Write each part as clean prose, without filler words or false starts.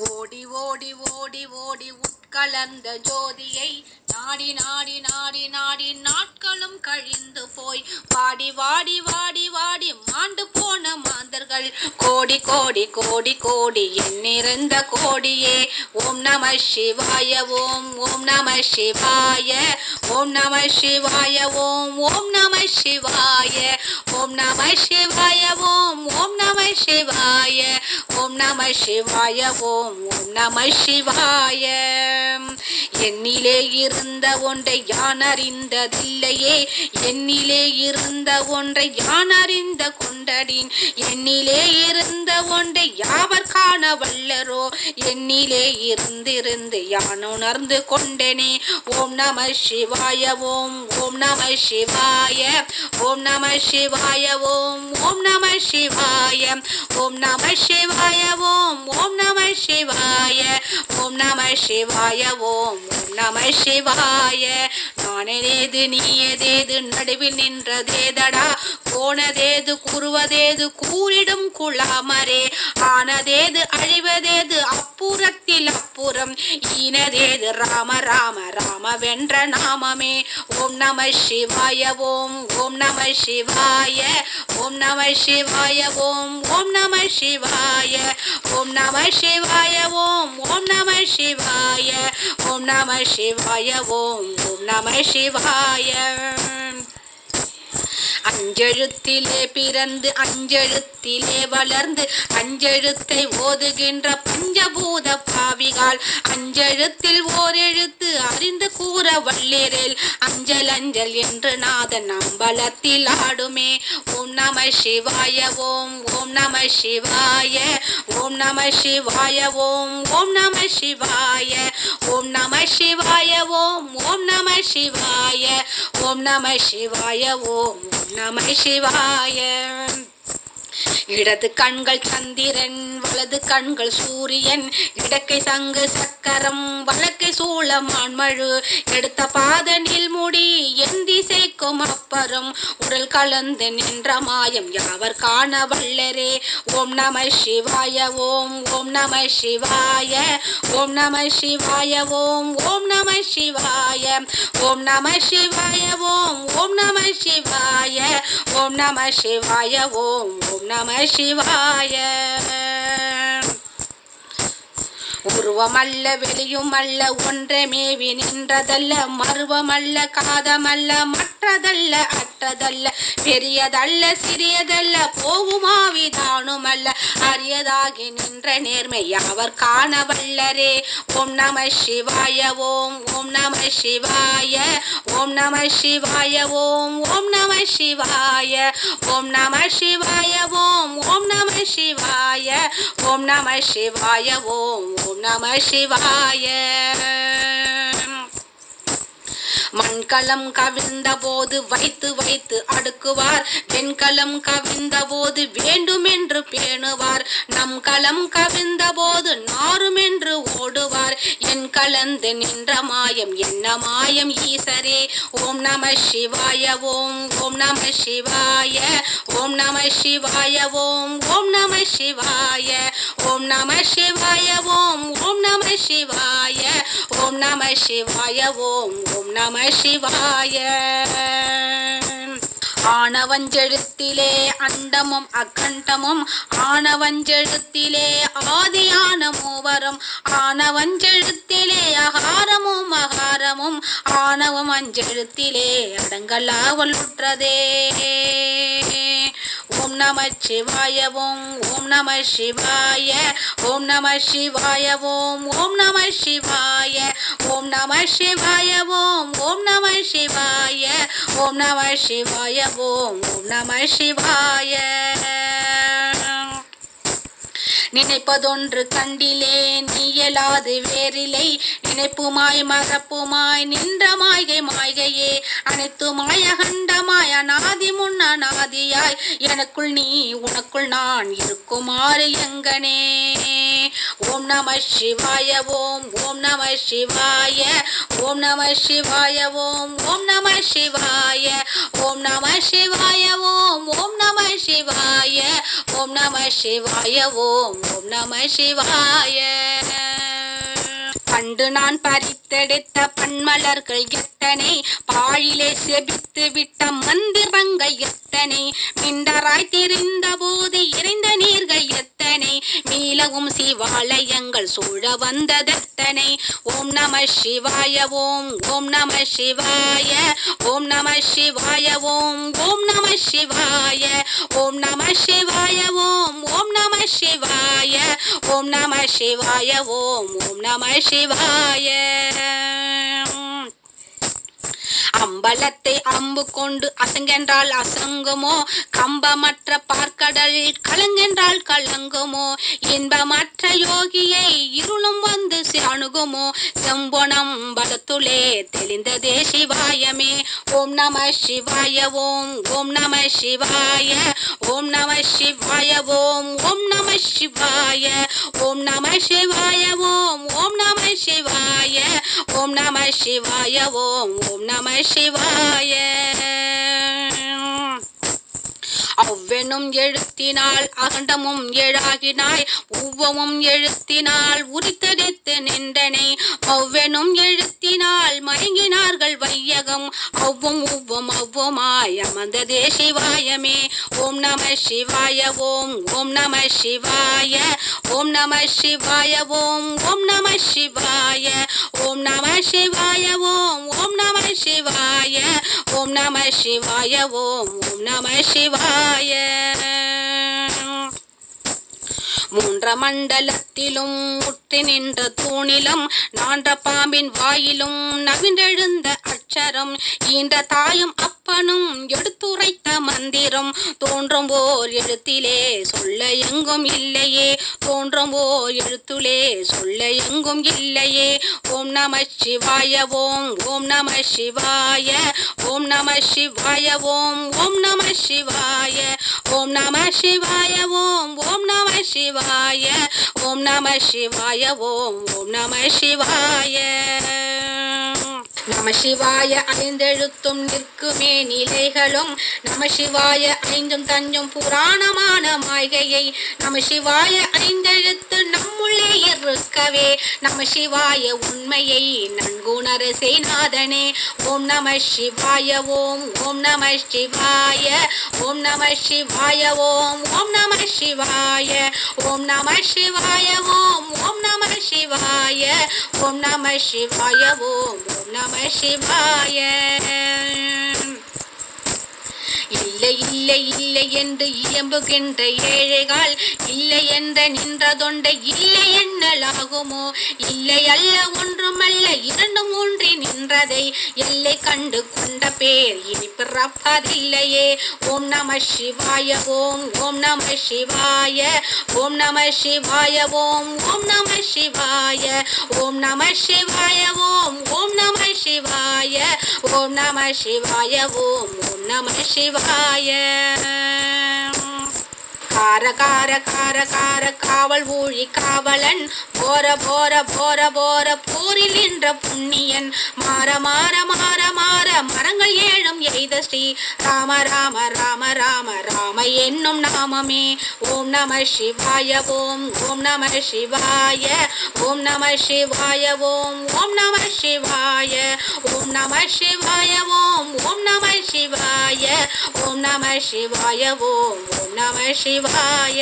ஓடி ஓடி ஓடி ஓடி உட்கலந்த ஜோதியை நாடி நாடி நாடி நாடி நாட்களும் கழிந்து போய் வாடி வாடி வாடி வாடி மாண்டு போன மாந்தர்கள் கோடி கோடி கோடி கோடி எண்ணிறந்த கோடியே. ஓம் நம சிவாய ஓம் ஓம் நம சிவாய ஓம் நம சிவாய ஓம் ஓம் நம சிவாய ஓம் நம சிவாய ஓம் ஓம் நம சிவாய ஓம் நம சிவாய ஓம் ஓம் நம சிவாய. என்னிலே இருந்த ஒன்றை யான் அறிந்ததில்லையே, என்னிலே இருந்த ஒன்றை யான் அறிந்த கொண்டடின், என்னிலே இருந்த ஒன்றை யாவர் காண வல்லரோ, என்னிலே இருந்திருந்து யான் உணர்ந்து கொண்டேனே. ஓம் நம சிவாய ஓம் ஓம் நம சிவாய ஓம் நம சிவாய ஓம் ஓம் நம சிவாய ஓம் நம சிவாய ஓம் ஓம் நம சிவாய ஓம் நம சிவாய ஓம் ஓம் நம சிவாய. நானேது நீயதேது நடுவில் நின்றதேதடா, போனதேது கூறுவதேது கூறிடும் குளாமரே, ஆனதேது அழிவதேது அப்புறத்தில் அப்புறம், ஈனதேது ராம ராம ராம வென்ற நாமமே. ஓம் நம சிவாய ஓம் ஓம் நம சிவாய ஓம் நம சிவாய ஓம் ஓம் நம சிவாய ஓம் நம சிவாய ஓம் ஓம் நம சிவாய ஓம் நம சிவாய ஓம் ஓம் நம சிவாய. அஞ்செழுத்திலே பிறந்து அஞ்செழுத்திலே வளர்ந்து அஞ்செழுத்தை ஓதுகின்ற பஞ்சபூத பாவிகால், அஞ்செழுத்தில் ஓர் எழுத்து அறிந்து கூற வல்லிரில், அஞ்சல் அஞ்சல் என்று நாதன் அம்பலத்தில் ஆடுமே. ஓம் நம சிவாய ஓம் ஓம் நம சிவாய ஓம் நம சிவாய ஓம் ஓம் நம சிவாய ஓம் நம சிவாய ஓம் ஓம் நம சிவாய ஓம் நம சிவாய ஓம் நம சிவாய. இடது கண்கள் சந்திரன் வலது கண்கள் சூரியன், இடக்கை சங்கு சக்கரம் வழக்கை சூளமான்மழு, எடுத்த பாதனில் முடி என் திசைக்கும் அப்புறம், உடல் கலந்து நின்ற மாயம் யாவர் காண வல்லரே. ஓம் நம சிவாய ஓம் ஓம் நம சிவாய ஓம் நம சிவாய ஓம் ஓம் நம சிவாய ஓம் நம சிவாய ஓம் ஓம் நம சிவாய ஓம் நம சிவாய ஓம் ஓம் நம சிவாய. உருவமல்ல வெளியுமல்ல ஒன்றே மேவி நின்றதல்ல, மருவமல்ல காதமல்ல மற்றதல்ல அற்றதல்ல, பெரியதல்ல சிறியதல்ல போகுமாவிதானுமல்ல, அரியதாகி நின்ற நேர்மை யாவர் காண வல்லரே. ஓம் நம சிவாய ஓம் ஓம் நம சிவாய ஓம் நம சிவாய ஓம் ஓம் நம சிவாய ஓம் நம சிவாய ஓம் ஓம் நம சிவாய ஓம் நம சிவாய ஓம் ஓம் நம சிவாய. மண்கலம் கவிழ்ந்த போது வைத்து வைத்து அடுக்குவார், வெண்கலம் கவிழ்ந்த போது வேண்டுமென்று பேணுவார், நம் களம் கவிழ்ந்த போது நாருமென்று ஓடுவார், என் கலந்து நின்ற மாயம் என்ன மாயம் ஈசரே. ஓம் நம சிவாய ஓம் ஓம் நம சிவாய ஓம் நம சிவாய ஓம் ஓம் நம சிவாய ஓம் நம சிவாய ஓம் ஓம் நம சிவாய ஓம் நம சிவாய ஓம் ஓம் நம சிவாய. ஆனவஞ்செழுத்திலே அண்டமும் அகண்டமும், ஆனவஞ்செழுத்திலே ஆதியான மூவரும், ஆனவஞ்செழுத்திலே அகாரமும் அகாரமும், ஆனவம் அஞ்செழுத்திலே அடங்கலாவல் உற்றதே. ஓம் நம சிவாய ஓம் ஓம் நம சிவாய ஓம் நம சிவாய ஓம் ஓம் நம சிவாய ஓம் நம சிவாய ஓம் ஓம் நம சிவாய ஓம் நம சிவாய ஓம் ஓம் நம சிவாய. நினைப்பதொன்று கண்டிலே நீயலாது வேறிலை, நினைப்புமாய் மறப்புமாய் நின்ற மாய்கை மாய்கையே, அனைத்துமாய் அகண்டமாய் அநாதி முன் அநாதியாய், எனக்குள் நீ உனக்குள் நான் இருக்குமாறு எங்கனே. ஓம் நம சிவாய ஓம் ஓம் நம சிவாய ஓம் நம சிவாய ஓம் ஓம் நம சிவாய ஓம் நம சிவாய ஓம் ஓம் நம சிவாய ஓம் நம சிவாய ஓம் ஓம் நம சிவாய. பண்டு நான் பறித்தெடுத்த பன்மலர்கள் எத்தனை, பாழிலே செபித்து விட்ட மந்திரங்கள் எத்தனை, மிண்டராய் திரிந்த போது இறைந்த நீர்கள் எத்தனை, மீளவும் சிவாலயங்கள் சூழ வந்ததெத்தனை. ஓம் நம சிவாய ஓம் ஓம் நம சிவாய ஓம் நம சிவாய ஓம் ஓம் நம சிவாய ஓம் நம சிவாய ஓம் ஓம் நம சிவாய ஓம் நம சிவாய ஓம் ஓம் நம சிவாய. அம்பலத்தை அம்பு கொண்டு அசங்கென்றால் அசங்குமோ, கம்பமற்ற பார்க்கடல் கலங்கென்றால் கலங்குமோ, இன்பமற்ற யோகியை இருளும் வந்து அணுகுமோ, செம்பொனம் பலத்துளே தெளிந்ததே சிவாயமே. ஓம் நம சிவாய ஓம் ஓம் நம சிவாய ஓம் நம சிவாய ஓம் ஓம் நம சிவாய ஓம் நம சிவாய ஓம் ஓம் நம சிவாய ஓம் நம சிவாய ஓம் ஓம் நம சிவாய. அவ்வெனும் எழுத்தினால் அகண்டமும் எழாகினாய், உவ்வமும் எழுத்தினால் உரித்தெடுத்து நின்றனை, அவ்வெனும் எழுத்தினால் மயங்கினார்கள் வையகம், அவ்வும் உவ்வும் அவ்வுமாய் அமர்ந்ததே சிவாயமே. ஓம் நம சிவாய ஓம் ஓம் நம சிவாய ஓம் நம சிவாய ஓம் ஓம் நம சிவாய ஓம் நம சிவாய ஓம் ஓம் நம சிவாய ஓம் நம சிவாய ஓம் ஓம் நம சிவாய. மூன்ற மண்டலத்திலும் முற்றி நின்ற தூணிலும் நான்ற பாம்பின் வாயிலும் நவின்றெழுந்த அச்சரம், ஈன்ற தாயும் அப்பனும் எடுத்துரைத்த மந்திரம், தோன்றும் ஓர் எழுத்திலே சொல்ல எங்கும் இல்லையே, தோன்றும் ஓர் எழுத்திலே சொல்ல எங்கும் இல்லையே. ஓம் நம சிவாய ஓம் ஓம் நம சிவாய ஓம் நம சிவாய ஓம் ஓம் நம சிவாய ஓம் நம சிவாய ஓம் ஓம் நம சிவாய ஓம் நம சிவாய ஓம் ஓம் நம சிவாய. நம சிவாய ஐந்தெழுத்தும் நிற்குமே நிலைகளும், நம சிவாய ஐந்தும் தஞ்சும் புராணமான மாய்கையை, நம சிவாய ஐந்தெழுத்து நம்முள்ளே இருக்கவே, நம சிவாய உண்மையை நன்குணர செய்நாதனே. ஓம் நம சிவாய ஓம் ஓம் நம சிவாய ஓம் நம சிவாய ஓம் ஓம் நம சிவாய ஓம் நம சிவாய ஓம் ஓம் நம சிவாய ஓம் நம சிவாய ஓம் ஓம் நம சிவாய. இல்லை இல்லை இல்லை என்று இயம்புகின்ற ஏழைகள், இல்லை என்ற நின்ற தொண்டை இல்லை என்னலாகுமோ, இல்லை அல்ல ஒன்றுமல்ல இரண்டும் ஒன்றி நின்றதை எல்லை கண்டு கொண்ட பேர் இனி பிறப்பதில்லையே. ஓம் நம சிவாய ஓம் ஓம் நம சிவாய ஓம் நம சிவாய ஓம் ஓம் நம சிவாய ஓம் நம சிவாய ஓம் ஓம் நம சிவாய ஓம் நம சிவாய ஓம் ஓம் நம சிவாய. கார கார கார கார காவல் ஊழி காவலன், போர போர போர போர போரில் நின்ற புண்ணியன், மாற மாற மாற மாற மரங்கள் ஏழும் எய்த ஸ்ரீ ராம ராம ராம ராம ராம என்னும் நாமமே. ஓம் நம சிவாய ஓம் ஓம் நம சிவாய ஓம் நம சிவாய ஓம் ஓம் நம சிவாய ஓம் நம சிவாய ஓம் ஓம் நம சிவாய ஓம் நம சிவாய ஓம் ஓம் நம சிவாய.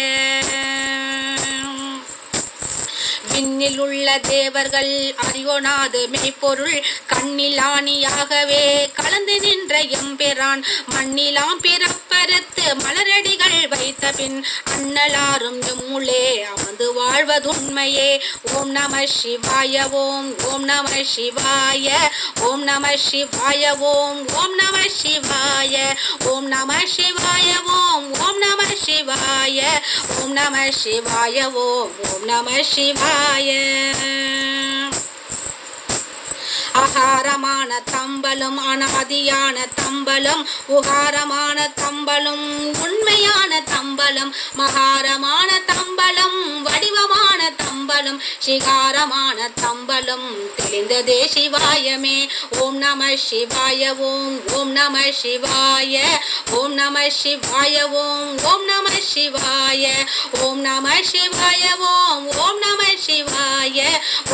விண்ணில் உள்ள தேவர்கள் அறியோனாது மெய்ப்பொருள், கண்ணில் ஆணியாகவே கலந்து நின்ற எம்பெரான், மண்ணிலாம் பிறப்பறுத்து மலரடிகள் வைத்த பின் அண்ணலாரும் எம்முளே அமர்ந்து வாழ்வதுண்மையே. ஓம் நம சிவாய ஓம் ஓம் நம சிவாய ஓம் நம சிவாய ஓம் ஓம் நம சிவாய ஓம் நம சிவாய ஓம் ஓம் நம சிவாய ஓம் நம சிவாய ஓம் ஓம் நம சிவாய. ஆகாரமான தம்பலும் அனாதியான தம்பலும், உகாரமான தம்பலும் உண்மையான தம்பலும், மகாரமான தம்பலும் வடிவமான தம்பலும், சிகாரமான தம்பலும் தெளிந்ததே சிவாயமே. ஓம் நம சிவாய ஓம் ஓம் நம சிவாய ஓம் நம சிவாய ஓம் ஓம் நம சிவாய ஓம் நம சிவாய ஓம் ஓம் நம சிவாய